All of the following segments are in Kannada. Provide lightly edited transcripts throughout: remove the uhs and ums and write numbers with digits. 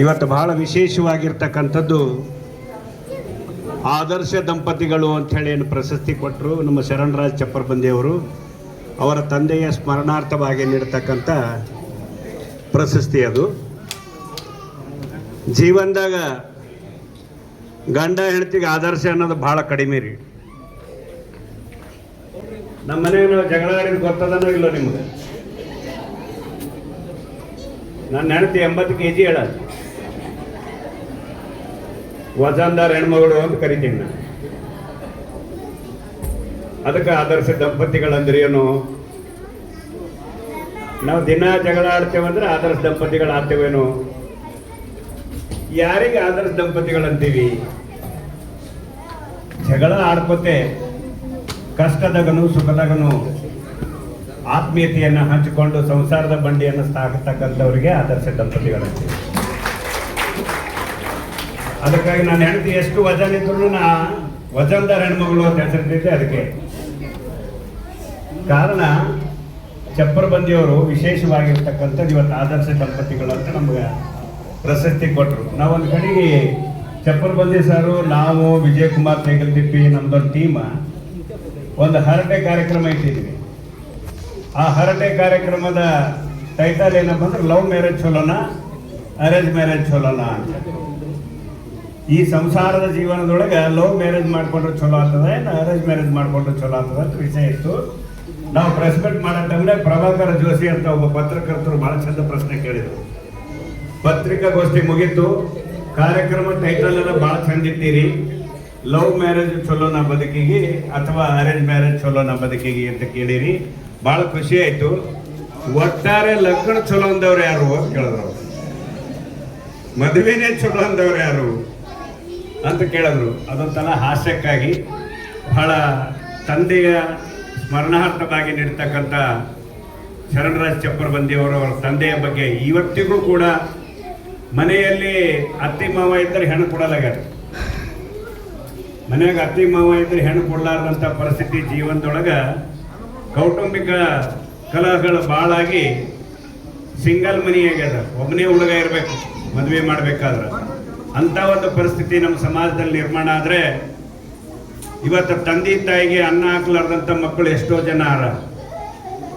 ಇವತ್ತು ಬಹಳ ವಿಶೇಷವಾಗಿರ್ತಕ್ಕಂಥದ್ದು ಆದರ್ಶ ದಂಪತಿಗಳು ಅಂಥೇಳಿ ಏನು ಪ್ರಶಸ್ತಿ ಕೊಟ್ಟರು ನಮ್ಮ ಶರಣರಾಜ್ ಚಪ್ಪರಬಂದಿಯವರು. ಅವರ ತಂದೆಯ ಸ್ಮರಣಾರ್ಥವಾಗಿ ನೀಡ್ತಕ್ಕಂಥ ಪ್ರಶಸ್ತಿ ಅದು. ಜೀವನದಾಗ ಗಂಡ ಹೆಂಡತಿಗೆ ಆದರ್ಶ ಅನ್ನೋದು ಭಾಳ ಕಡಿಮೆ ರೀ. ನಮ್ಮ ಮನೆಗೆ ನಾವು ಜಗಳ ಆಡಿದ ಗೊತ್ತದನೋ ಇಲ್ಲೋ ನಿಮ್ಗೆ? ನನ್ನ ಹೆಂಡತಿ 80 kg ಹೇಳೋದು, ವಜನ್ದಾರ ಹೆಣ್ಮಗಳು ಅಂತ ಕರಿತೀನಿ ನಾನು. ಅದಕ್ಕೆ ಆದರ್ಶ ದಂಪತಿಗಳಂದ್ರೆ ಏನು? ನಾವು ದಿನ ಜಗಳ ಆಡ್ತೇವಂದ್ರೆ ಆದರ್ಶ ದಂಪತಿಗಳಾಗ್ತೇವೇನು? ಯಾರಿಗೆ ಆದರ್ಶ ದಂಪತಿಗಳಂತೀವಿ? ಜಗಳ ಆಡ್ಕೋತೆ ಕಷ್ಟದಾಗನು ಸುಖದಾಗನು ಆತ್ಮೀಯತೆಯನ್ನು ಹಂಚಿಕೊಂಡು ಸಂಸಾರದ ಬಂಡಿಯನ್ನು ಸಾಗತಕ್ಕಂಥವ್ರಿಗೆ ಆದರ್ಶ ದಂಪತಿಗಳಂತೀವಿ. ಅದಕ್ಕಾಗಿ ನಾನು ಹೆಂಡತಿ ಎಷ್ಟು ವಜನ್ ಇದ್ರು ನಾ ವಜನ್ದಾರ ಹೆಣ್ಮಗಳು ಅಂತ ಹೆಸರಿದ್ದೆ. ಅದಕ್ಕೆ ಕಾರಣ ಚಪ್ಪರಬಂದಿಯವರು ವಿಶೇಷವಾಗಿರ್ತಕ್ಕಂಥದ್ದು ಇವತ್ತು ಆದರ್ಶ ದಂಪತಿಗಳು ಅಂತ ನಮ್ಗೆ ಪ್ರಶಸ್ತಿ ಕೊಟ್ಟರು. ನಾವೊಂದು ಕಡೆಗೆ ಚಪ್ಪರಬಂದಿ ಸಾರು, ನಾವು ವಿಜಯಕುಮಾರ್ ತೇಗಲ್ತಿಪ್ಪಿ, ನಮ್ದೊಂದು ಟೀಮ ಒಂದು ಹರಟೆ ಕಾರ್ಯಕ್ರಮ ಇಟ್ಟಿದ್ವಿ. ಆ ಹರಟೆ ಕಾರ್ಯಕ್ರಮದ ಟೈಟಲ್ ಏನಪ್ಪ ಅಂದ್ರೆ ಲವ್ ಮ್ಯಾರೇಜ್ ಚಲೋನಾ ಅರೇಂಜ್ ಮ್ಯಾರೇಜ್ ಚಲೋನಾ ಅಂತ. ಈ ಸಂಸಾರದ ಜೀವನದೊಳಗೆ ಲವ್ ಮ್ಯಾರೇಜ್ ಮಾಡ್ಕೊಂಡ್ರೆ ಚಲೋ ಆಗ್ತದೆ, ಅರೇಂಜ್ ಮ್ಯಾರೇಜ್ ಮಾಡ್ಕೊಂಡ್ರೆ ಚಲೋ ಆಗ್ತದೆ ಅಂತ ವಿಷಯ ಇತ್ತು. ನಾವು ಪ್ರೆಸ್ ಮೀಟ್ ಮಾಡೋ ಟೈಮ್ನಾಗ ಪ್ರಭಾಕರ ಜೋಶಿ ಅಂತ ಒಬ್ಬ ಪತ್ರಕರ್ತರು ಬಹಳ ಚಂದ ಪ್ರಶ್ನೆ ಕೇಳಿದರು. ಪತ್ರಿಕಾಗೋಷ್ಠಿ ಮುಗೀತು, ಕಾರ್ಯಕ್ರಮ ಟೈಟಲ್ ಎಲ್ಲ ಭಾಳ ಚಂದ ಇಟ್ಟಿರಿ, ಲವ್ ಮ್ಯಾರೇಜ್ ಚಲೋನ ಬದುಕಿಗೆ ಅಥವಾ ಅರೇಂಜ್ ಮ್ಯಾರೇಜ್ ಚಲೋನ ಬದುಕಿಗೆ ಅಂತ ಕೇಳಿರಿ. ಭಾಳ ಖುಷಿ ಆಯ್ತು. ಒಟ್ಟಾರೆ ಲಗ್ನ ಚಲೋ ಅಂದವ್ರು ಯಾರು ಅಂತ ಕೇಳಿದ್ರು. ಮದುವೆನೇ ಚಲೋ ಅಂದವ್ರು ಯಾರು ಅಂತ ಕೇಳಿದ್ರು. ಅದೊಂಥರ ಹಾಸ್ಯಕ್ಕಾಗಿ ಬಹಳ ತಂದೆಯ ಸ್ಮರಣಾರ್ಥವಾಗಿ ನೀಡ್ತಕ್ಕಂಥ ಶರಣರಾಜ್ ಚಪ್ಪರಬಂದಿಯವರು ಅವರ ತಂದೆಯ ಬಗ್ಗೆ ಇವತ್ತಿಗೂ ಕೂಡ ಮನೆಯಲ್ಲಿ ಅತ್ತಿ ಮಾವ ಇದ್ದರೆ ಹೆಣ್ಣು ಕೊಡಲಾಗ್ಯಾರ. ಮನೆಯಾಗ ಅತ್ತಿ ಮಾವ ಇದ್ದರೆ ಹೆಣ್ಣು ಕೊಡಲಾರ್ದಂಥ ಪರಿಸ್ಥಿತಿ ಜೀವನದೊಳಗೆ ಕೌಟುಂಬಿಕ ಕಲಹಗಳು ಭಾಳಾಗಿ ಸಿಂಗಲ್ ಮನಿ ಆಗ್ಯದ. ಒಬ್ಬನೇ ಹುಡುಗ ಇರಬೇಕು ಮದುವೆ ಮಾಡಬೇಕಾದ್ರೆ. ಅಂಥ ಒಂದು ಪರಿಸ್ಥಿತಿ ನಮ್ಮ ಸಮಾಜದಲ್ಲಿ ನಿರ್ಮಾಣ ಆದರೆ ಇವತ್ತು ತಂದೆ ತಾಯಿಗೆ ಅನ್ನ ಹಾಕ್ಲಾರ್ದಂಥ ಮಕ್ಕಳು ಎಷ್ಟೋ ಜನ ಆರ.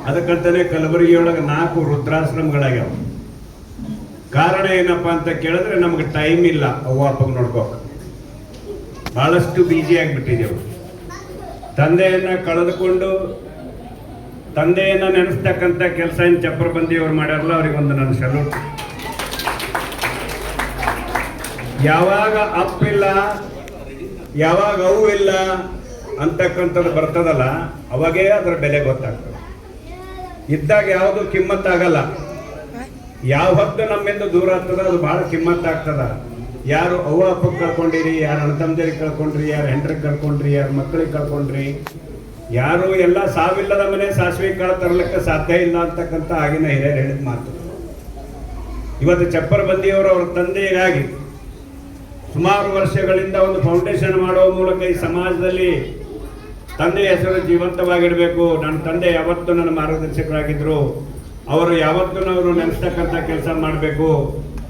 ಅದಕ್ಕಂತಲೇ ಕಲಬುರಗಿಯೊಳಗೆ 4 ವೃದ್ಧಾಶ್ರಮಗಳಾಗ್ಯಾವ. ಕಾರಣ ಏನಪ್ಪ ಅಂತ ಕೇಳಿದ್ರೆ ನಮ್ಗೆ ಟೈಮ್ ಇಲ್ಲ ಅವ್ವ ಅಪ್ಪಗೆ ನೋಡ್ಕೋಕೆ. ಭಾಳಷ್ಟು ಬಿಜಿ ಆಗಿಬಿಟ್ಟಿದ್ದೆವು. ತಂದೆಯನ್ನು ಕಳೆದುಕೊಂಡು ತಂದೆಯನ್ನು ನೆನೆಸ್ತಕ್ಕಂಥ ಕೆಲಸ ಏನು ಚಪ್ಪರಬಂದಿಯವ್ರು ಮಾಡ್ಯಾರಲ್ಲ, ಅವ್ರಿಗೊಂದು ನನ್ನ ಸಲ್ಯೂಟ್. ಯಾವಾಗ ಅಪ್ಪಿಲ್ಲ, ಯಾವಾಗ ಅವು ಇಲ್ಲ ಅಂತಕ್ಕಂಥದ್ದು ಬರ್ತದಲ್ಲ, ಅವಾಗೇ ಅದರ ಬೆಲೆ ಗೊತ್ತಾಗ್ತದೆ. ಇದ್ದಾಗ ಯಾವುದು ಕಿಮ್ಮತ್ತಾಗಲ್ಲ. ಯಾವ ಹೊತ್ತು ನಮ್ಮಿಂದ ದೂರ ಆಗ್ತದ ಅದು ಭಾಳ ಕಿಮ್ಮತ್ತಾಗ್ತದ. ಯಾರು ಅವ್ವ ಅಪ್ಪಗೆ ಕಳ್ಕೊಂಡಿರಿ, ಯಾರು ಅಣ್ಣ ತಮ್ಮದಿರಿಗೆ ಕಳ್ಕೊಂಡ್ರಿ, ಯಾರು ಹೆಂಡ್ರಿಗೆ ಕಳ್ಕೊಂಡ್ರಿ, ಯಾರು ಮಕ್ಕಳಿಗೆ ಕಳ್ಕೊಂಡ್ರಿ, ಯಾರು ಎಲ್ಲ ಸಾವಿಲ್ಲದ ಮನೆ ಸಾಸಿವೆ ಕಾಳು ತರಲಿಕ್ಕೆ ಸಾಧ್ಯ ಇಲ್ಲ ಅಂತಕ್ಕಂಥ ಆಗಿನ ಹಿರಿಯರು ಹೇಳಿದ ಮಾತು. ಇವತ್ತು ಚಪ್ಪರಬಂದಿಯವರು ಅವರ ತಂದೆಯಾಗಿ ಸುಮಾರು ವರ್ಷಗಳಿಂದ ಒಂದು ಫೌಂಡೇಶನ್ ಮಾಡುವ ಮೂಲಕ ಈ ಸಮಾಜದಲ್ಲಿ ತಂದೆಯ ಹೆಸರು ಜೀವಂತವಾಗಿಡಬೇಕು. ನನ್ನ ತಂದೆ ಯಾವತ್ತೂ ನನ್ನ ಮಾರ್ಗದರ್ಶಕರಾಗಿದ್ದರು, ಅವರು ಯಾವತ್ತೂ ಅವರು ನೆನೆಸ್ತಕ್ಕಂಥ ಕೆಲಸ ಮಾಡಬೇಕು.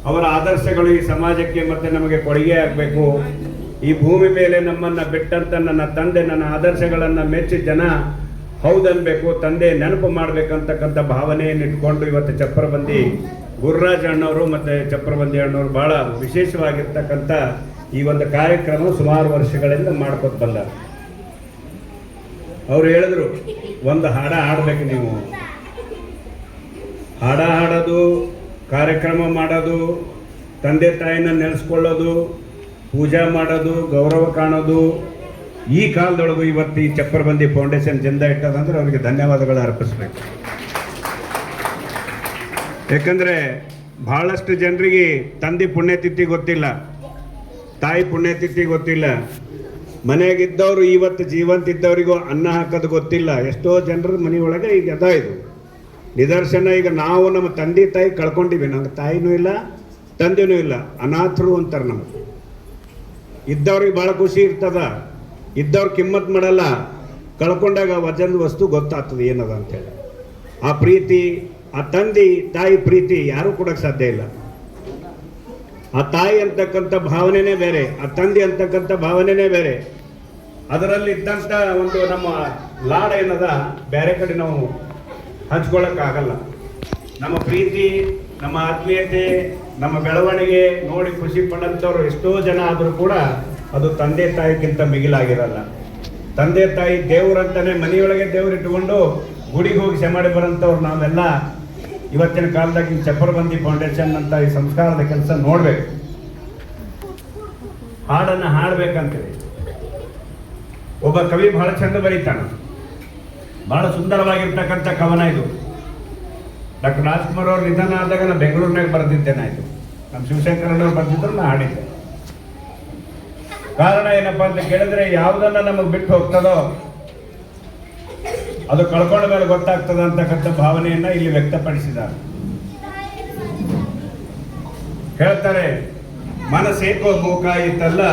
ಅವರ ಆದರ್ಶಗಳು ಈ ಸಮಾಜಕ್ಕೆ ಮತ್ತು ನಮಗೆ ಕೊಡುಗೆ ಆಗಬೇಕು. ಈ ಭೂಮಿ ಮೇಲೆ ನಮ್ಮನ್ನು ಬಿಟ್ಟಂತ ನನ್ನ ತಂದೆ ನನ್ನ ಆದರ್ಶಗಳನ್ನು ಮೆಚ್ಚಿ ಜನ ಹೌದನ್ಬೇಕು, ತಂದೆ ನೆನಪು ಮಾಡಬೇಕಂತಕ್ಕಂಥ ಭಾವನೆಯನ್ನು ಇಟ್ಕೊಂಡು ಇವತ್ತು ಚಪ್ಪರಬಂದಿ ಗುರುರಾಜ್ ಅಣ್ಣವರು ಮತ್ತು ಚಪ್ಪರಬಂದಿ ಅಣ್ಣವರು ಭಾಳ ವಿಶೇಷವಾಗಿರ್ತಕ್ಕಂಥ ಈ ಒಂದು ಕಾರ್ಯಕ್ರಮ ಸುಮಾರು ವರ್ಷಗಳಿಂದ ಮಾಡ್ಕೊತ ಬಂದ. ಅವ್ರು ಹೇಳಿದ್ರು, ಒಂದು ಹಾಡ ಹಾಡಬೇಕು ನೀವು. ಹಾಡ ಹಾಡೋದು, ಕಾರ್ಯಕ್ರಮ ಮಾಡೋದು, ತಂದೆ ತಾಯಿನ ನೆನೆಸ್ಕೊಳ್ಳೋದು, ಪೂಜಾ ಮಾಡೋದು, ಗೌರವ ಕಾಣೋದು, ಈ ಕಾಲದೊಳಗೂ ಇವತ್ತು ಈ ಚಪ್ಪರಬಂದಿ ಫೌಂಡೇಶನ್ ಚಂದ ಇಟ್ಟದಂದ್ರೆ ಅವರಿಗೆ ಧನ್ಯವಾದಗಳು ಅರ್ಪಿಸ್ಬೇಕು. ಯಾಕಂದರೆ ಭಾಳಷ್ಟು ಜನರಿಗೆ ತಂದೆ ಪುಣ್ಯತಿಥಿ ಗೊತ್ತಿಲ್ಲ, ತಾಯಿ ಪುಣ್ಯತಿಥಿ ಗೊತ್ತಿಲ್ಲ. ಮನೆಯಾಗಿದ್ದವರು ಇವತ್ತು ಜೀವಂತ ಇದ್ದವರಿಗೂ ಅನ್ನ ಹಾಕೋದು ಗೊತ್ತಿಲ್ಲ. ಎಷ್ಟೋ ಜನರ ಮನೆಯೊಳಗೆ ಈಗ ಅದ ಇದು ನಿದರ್ಶನ. ಈಗ ನಾವು ನಮ್ಮ ತಂದೆ ತಾಯಿ ಕಳ್ಕೊಂಡಿವಿ. ನಮ್ಗೆ ತಾಯಿನೂ ಇಲ್ಲ, ತಂದೆನೂ ಇಲ್ಲ, ಅನಾಥರು ಅಂತಾರೆ. ನಮಗೆ ಇದ್ದವ್ರಿಗೆ ಭಾಳ ಖುಷಿ ಇರ್ತದ, ಇದ್ದವ್ರು ಕಿಮ್ಮತ್ ಮಾಡಲ್ಲ. ಕಳ್ಕೊಂಡಾಗ ವಜನದ ವಸ್ತು ಗೊತ್ತಾಗ್ತದೆ ಏನದ ಅಂತೇಳಿ. ಆ ಪ್ರೀತಿ, ಆ ತಂದೆ ತಾಯಿ ಪ್ರೀತಿ ಯಾರೂ ಕೊಡೋಕ್ಕೆ ಸಾಧ್ಯ ಇಲ್ಲ. ಆ ತಾಯಿ ಅಂತಕ್ಕಂಥ ಭಾವನೆನೇ ಬೇರೆ, ಆ ತಂದೆ ಅಂತಕ್ಕಂಥ ಭಾವನೆನೇ ಬೇರೆ. ಅದರಲ್ಲಿ ಇದ್ದಂಥ ಒಂದು ನಮ್ಮ ಲಾಡ ಏನದ ಬೇರೆ ಕಡೆ ನಾವು ಹಂಚ್ಕೊಳ್ಳೋಕ್ಕಾಗಲ್ಲ. ನಮ್ಮ ಪ್ರೀತಿ, ನಮ್ಮ ಆತ್ಮೀಯತೆ, ನಮ್ಮ ಬೆಳವಣಿಗೆ ನೋಡಿ ಖುಷಿ ಪಡಂಥವ್ರು ಎಷ್ಟೋ ಜನ ಆದರೂ ಕೂಡ ಅದು ತಂದೆ ತಾಯಿಗಿಂತ ಮಿಗಿಲಾಗಿರಲ್ಲ. ತಂದೆ ತಾಯಿ ದೇವ್ರಂತಾನೆ ಮನೆಯೊಳಗೆ ದೇವ್ರಿಟ್ಟುಕೊಂಡು ಗುಡಿಗೆ ಹೋಗಿ ಮಾಡಿ ಬರೋಂಥವ್ರು ನಾವೆಲ್ಲ ಇವತ್ತಿನ ಕಾಲದಾಗ ಚಪ್ಪರಬಂದಿ ಫೌಂಡೇಶನ್ ಅಂತ ಈ ಸಂಸ್ಕಾರದ ಕೆಲಸ ನೋಡ್ಬೇಕು. ಹಾಡನ್ನು ಹಾಡ್ಬೇಕಂತೇಳಿ ಒಬ್ಬ ಕವಿ ಬಹಳ ಚಂದ ಬರೀತಾನ, ಬಹಳ ಸುಂದರವಾಗಿರ್ತಕ್ಕಂಥ ಕವನ ಇದು. ಡಾಕ್ಟರ್ ರಾಜ್ಕುಮಾರ್ ಅವ್ರ ನಿಧನ ಆದಾಗ ನಾನು ಬೆಂಗಳೂರಿನಾಗ ಬರೆದಿದ್ದೇನಾಯ್ತು, ನಮ್ಮ ಶಿವಶಂಕರಣ್ಣವ್ರು ಬರೆದಿದ್ರು ನಾನು ಹಾಡಿದ್ದೆ. ಕಾರಣ ಏನಪ್ಪಾ ಅಂತ ಕೇಳಿದ್ರೆ, ಯಾವುದನ್ನ ನಮಗೆ ಬಿಟ್ಟು ಹೋಗ್ತದೋ ಅದು ಕಳ್ಕೊಂಡ ಮೇಲೆ ಗೊತ್ತಾಗ್ತದ ಅಂತಕ್ಕಂಥ ಭಾವನೆಯನ್ನ ಇಲ್ಲಿ ವ್ಯಕ್ತಪಡಿಸಿದ್ದಾರೆ. ಹೇಳ್ತಾರೆ, ಮನಸ್ಸೇಕೋ ಮೂಕಾಯಿತಲ್ಲ,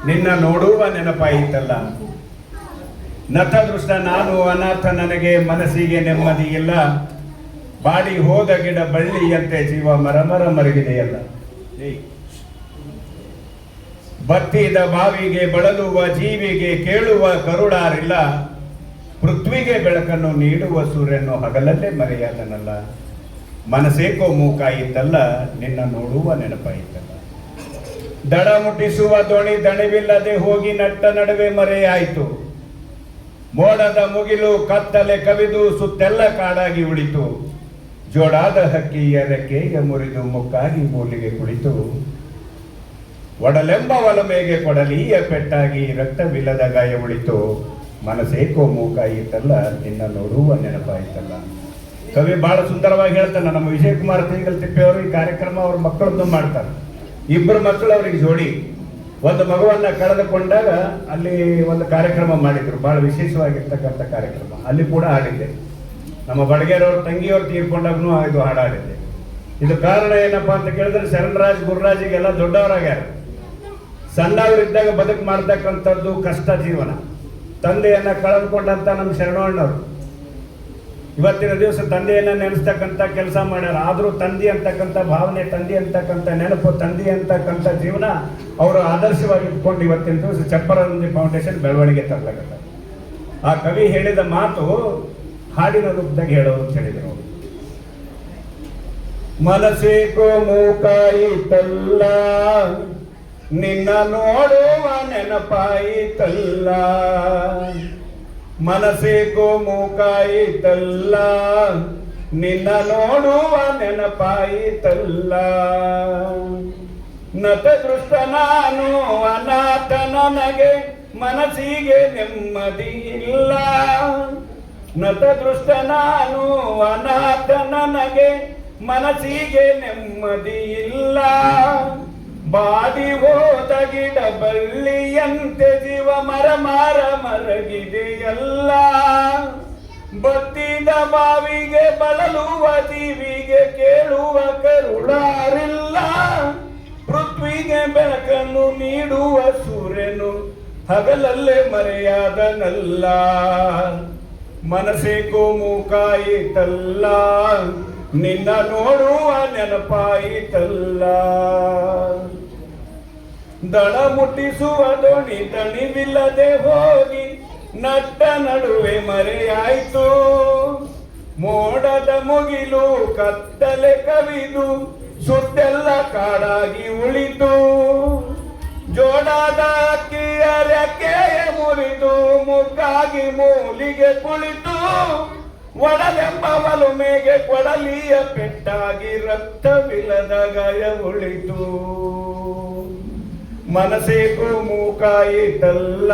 ನಿನ್ನ ನೋಡುವ ನೆನಪಾಯಿತಲ್ಲ. ನತದೃಷ್ಟ ನಾನು ಅನಾಥ, ನನಗೆ ಮನಸ್ಸಿಗೆ ನೆಮ್ಮದಿ ಇಲ್ಲ. ಬಾಡಿ ಹೋದ ಗಿಡ ಬಳ್ಳಿಯಂತೆ ಜೀವ ಮರಮರ ಮರಗಿದೆಯಲ್ಲ. ಬತ್ತಿದ ಬಾವಿಗೆ ಬಳಲುವ ಜೀವಿಗೆ ಕೇಳುವ ಕರುಡಾರಿಲ್ಲ. ಪೃಥ್ವಿಗೆ ಬೆಳಕನ್ನು ನೀಡುವ ಸೂರ್ಯನು ಹಗಲಲ್ಲೇ ಮರೆಯಾದನಲ್ಲ. ಮನಸ್ಸೇಕೋ ಮೂಕಾಯಿತಲ್ಲ, ನಿನ್ನ ನೋಡುವ ನೆನಪಾಯಿತಲ್ಲ. ದಡ ಮುಟ್ಟಿಸುವ ದೋಣಿ ದಣಿವಿಲ್ಲದೆ ಹೋಗಿ ನಟ್ಟ ನಡುವೆ ಮರೆಯಾಯಿತು. ಮೋಡದ ಮುಗಿಲು ಕತ್ತಲೆ ಕವಿದು ಸುತ್ತೆಲ್ಲ ಕಾಡಾಗಿ ಉಳಿತು. ಜೋಡಾದ ಹಕ್ಕಿಯ ರೆಕ್ಕೆಯ ಮುರಿದು ಮುಕ್ಕಾಗಿ ಮೂಲಿಗೆ ಕುಳಿತು. ಒಡಲೆಂಬ ಒಲಮೆಗೆ ಕೊಡಲಿಯ ಪೆಟ್ಟಾಗಿ ರಕ್ತವಿಲ್ಲದ ಗಾಯ ಉಳಿತು. ಮನಸ್ಸೇಕೋ ಮೂಕಾಯಿತಲ್ಲ, ನಿನ್ನ ನೋಡುವ ನೆನಪಾಯಿತಲ್ಲ. ಕವಿ ಬಹಳ ಸುಂದರವಾಗಿ ಹೇಳ್ತಾನೆ. ನಮ್ಮ ವಿಜಯಕುಮಾರ್ ತಿಂಗಲ್ ತಿಪ್ಪೆಯವರು ಈ ಕಾರ್ಯಕ್ರಮ ಅವ್ರ ಮಕ್ಕಳದ್ದು ಮಾಡ್ತಾರೆ. ಇಬ್ಬರು ಮಕ್ಕಳು ಅವ್ರಿಗೆ ಜೋಡಿ. ಒಂದು ಮಗುವನ್ನ ಕಳೆದುಕೊಂಡಾಗ ಅಲ್ಲಿ ಒಂದು ಕಾರ್ಯಕ್ರಮ ಮಾಡಿದ್ರು, ಬಹಳ ವಿಶೇಷವಾಗಿರ್ತಕ್ಕಂಥ ಕಾರ್ಯಕ್ರಮ. ಅಲ್ಲಿ ಕೂಡ ಹಾಡಿದ್ದೆ. ನಮ್ಮ ಬಡಗೇರವ್ರ ತಂಗಿಯವ್ರು ತೀರ್ಕೊಂಡಾಗೂ ಇದು ಹಾಡಾಡಿದ್ದೆ. ಇದು ಕಾರಣ ಏನಪ್ಪಾ ಅಂತ ಕೇಳಿದ್ರೆ, ಶರಣರಾಜ್ ಗುರುರಾಜಿಗೆಲ್ಲ ದೊಡ್ಡವರಾಗ್ಯಾರ. ಸಣ್ಣವರಿದ್ದಾಗ ಬದುಕು ಮಾಡ್ತಕ್ಕಂಥದ್ದು ಕಷ್ಟ ಜೀವನ. ತಂದೆಯನ್ನ ಕಳೆದುಕೊಂಡಂತ ನಮ್ಮ ಶರಣಣ್ಣವರು ಇವತ್ತಿನ ದಿವಸ ತಂದೆಯನ್ನ ನೆನೆಸ್ತಕ್ಕಂಥ ಕೆಲಸ ಮಾಡ್ಯಾರ. ಆದರೂ ತಂದೆ ಅಂತಕ್ಕಂಥ ಭಾವನೆ, ತಂದೆ ಅಂತಕ್ಕಂಥ ನೆನಪು, ತಂದೆ ಅಂತಕ್ಕಂಥ ಜೀವನ ಅವರು ಆದರ್ಶವಾಗಿ ಇಟ್ಕೊಂಡು ಇವತ್ತಿನ ದಿವಸ ಚಪ್ಪರಬಂದಿ ಫೌಂಡೇಶನ್ ಬೆಳವಣಿಗೆ ತರಲಾಗತ್ತ. ಆ ಕವಿ ಹೇಳಿದ ಮಾತು ಹಾಡಿನ ರೂಪದಾಗ ಹೇಳೋರು ಅಂತ ಹೇಳಿದ್ರು. ಮನಸ್ಸೇಕೋ ಮೂಕಾಯಿತಲ್ಲ, ನಿನ್ನ ನೋಡುವ ನೆನಪಾಯಿತಲ್ಲ. ಮನಸ್ಸೇಕೋ ಮೂಕಾಯಿತಲ್ಲ, ನಿನ್ನ ನೋಡುವ ನೆನಪಾಯಿತಲ್ಲ. ನತದೃಷ್ಟ ನಾನು ಅನಾಥ, ನನಗೆ ಮನಸ್ಸಿಗೆ ನೆಮ್ಮದಿ ಇಲ್ಲ. ನತದೃಷ್ಟ ನಾನು ಅನಾಥ, ನನಗೆ ಮನಸ್ಸಿಗೆ ನೆಮ್ಮದಿ ಇಲ್ಲ. ಬಾಡಿ ಹೋದ ಗಿಡ ಬಳ್ಳಿಯಂತೆ ಜೀವ ಮರ ಮರಗಿದೆಯಲ್ಲ. ಬತ್ತಿದ ಬಾವಿಗೆ ಬಳಲುವ ಜೀವಿಗೆ ಕೇಳುವ ಕರುಳಾರಿಲ್ಲ. ಪೃಥ್ವಿಗೆ ಬೆಳಕನ್ನು ನೀಡುವ ಸೂರ್ಯನು ಹಗಲಲ್ಲೇ ಮರೆಯಾದನಲ್ಲ. ಮನಸ್ಸೇಕೋ ಮೂಕಾಯಿತಲ್ಲ, ನಿನ್ನ ನೋಡುವ ನೆನಪಾಯಿತಲ್ಲ. ದಡ ಮುಟ್ಟಿಸುವ ದೋಣಿ ದಣಿವಿಲ್ಲದೆ ಹೋಗಿ ನಟ್ಟ ನಡುವೆ ಮರೆಯಾಯಿತು. ಮೋಡದ ಮುಗಿಲು ಕತ್ತಲೆ ಕವಿದು ಸುತ್ತೆಲ್ಲ ಕಾಡಾಗಿ ಉಳಿತು. ಜೋಡಾದ ಅಕ್ಕಿಯ ರೆಕ್ಕೆಯ ಮುರಿದು ಮುಕ್ಕಾಗಿ ಮೂಲಿಗೆ ಕುಳಿತು. ಒಡಲೆಂಬ ಒಲುಮೆಗೆ ಕೊಡಲಿಯ ಪೆಟ್ಟಾಗಿ ರಕ್ತವಿಲ್ಲದ ಗಾಯ ಉಳಿತು. ಮನಸ್ಸೇಕೋ ಮೂಕಾಯಿತಲ್ಲ,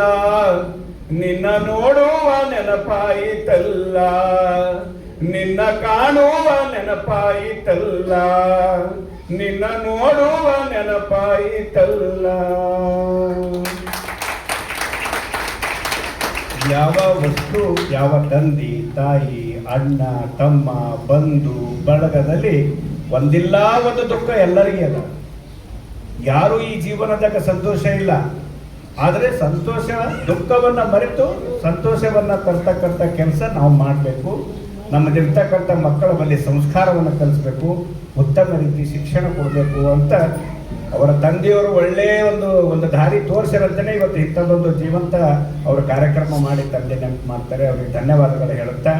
ನಿನ್ನ ನೋಡುವ ನೆನಪಾಯಿತಲ್ಲ. ನಿನ್ನ ಕಾಣುವ ನೆನಪಾಯಿತಲ್ಲ, ನಿನ್ನ ನೋಡುವ ನೆನಪಾಯಿತಲ್ಲ. ಯಾವ ವಸ್ತು, ಯಾವ ತಂದೆ ತಾಯಿ ಅಣ್ಣ ತಮ್ಮ ಬಂಧು ಬಳಗದಲ್ಲಿ ಒಂದಿಲ್ಲ ಒಂದು ದುಃಖ ಎಲ್ಲರಿಗೆ ಅದ. ಯಾರು ಈ ಜೀವನದಾಗ ಸಂತೋಷ ಇಲ್ಲ. ಆದರೆ ಸಂತೋಷ ದುಃಖವನ್ನ ಮರೆತು ಸಂತೋಷವನ್ನ ತರ್ತಕ್ಕಂಥ ಕೆಲಸ ನಾವು ಮಾಡಬೇಕು. ನಮ್ಮದಿರ್ತಕ್ಕಂಥ ಮಕ್ಕಳ ಬಳಿ ಸಂಸ್ಕಾರವನ್ನು ಕಲಿಸ್ಬೇಕು, ಉತ್ತಮ ರೀತಿ ಶಿಕ್ಷಣ ಕೊಡಬೇಕು ಅಂತ ಅವರ ತಂದೆಯವರು ಒಳ್ಳೆಯ ಒಂದು ದಾರಿ ತೋರಿಸಿರಂತಲೇ ಇವತ್ತು ಇಂಥದ್ದೊಂದು ಜೀವಂತ ಅವರು ಕಾರ್ಯಕ್ರಮ ಮಾಡಿ ತಂದೆ ನೆನಪು ಮಾಡ್ತಾರೆ. ಅವರಿಗೆ ಧನ್ಯವಾದಗಳು ಹೇಳುತ್ತಾ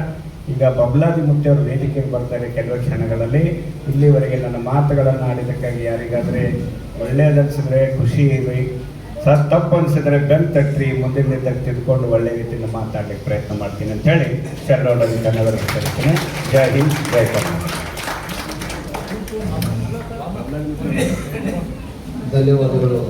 ಈಗ ಬಬ್ಲಾದಿ ಮುತ್ತಿಯವರು ವೇದಿಕೆಗೆ ಬರ್ತಾರೆ ಕೆಲವು ಕ್ಷಣಗಳಲ್ಲಿ. ಇಲ್ಲಿವರೆಗೆ ನನ್ನ ಮಾತುಗಳನ್ನು ಆಡಿದ್ದಕ್ಕಾಗಿ ಯಾರಿಗಾದರೆ ಒಳ್ಳೆಯದನಿಸಿದ್ರೆ ಖುಷಿ ಇರಿ, ತಪ್ಪು ಅನಿಸಿದ್ರೆ ಬೆನ್ ತಟ್ಟಿ, ಮುಂದಿನ ತಿದ್ಕೊಂಡು ಒಳ್ಳೆ ರೀತಿಯಿಂದ ಮಾತಾಡಲಿಕ್ಕೆ ಪ್ರಯತ್ನ ಮಾಡ್ತೀನಿ ಅಂತ ಹೇಳಿ ಶರಣರಲ್ಲಿ ಧನ್ಯವಾದ ಹೇಳ್ತೀನಿ. ಜೈ ಹಿಂದ್, ಜೈ ಕರ್ನಾಟಕ. ಧನ್ಯವಾದಗಳು.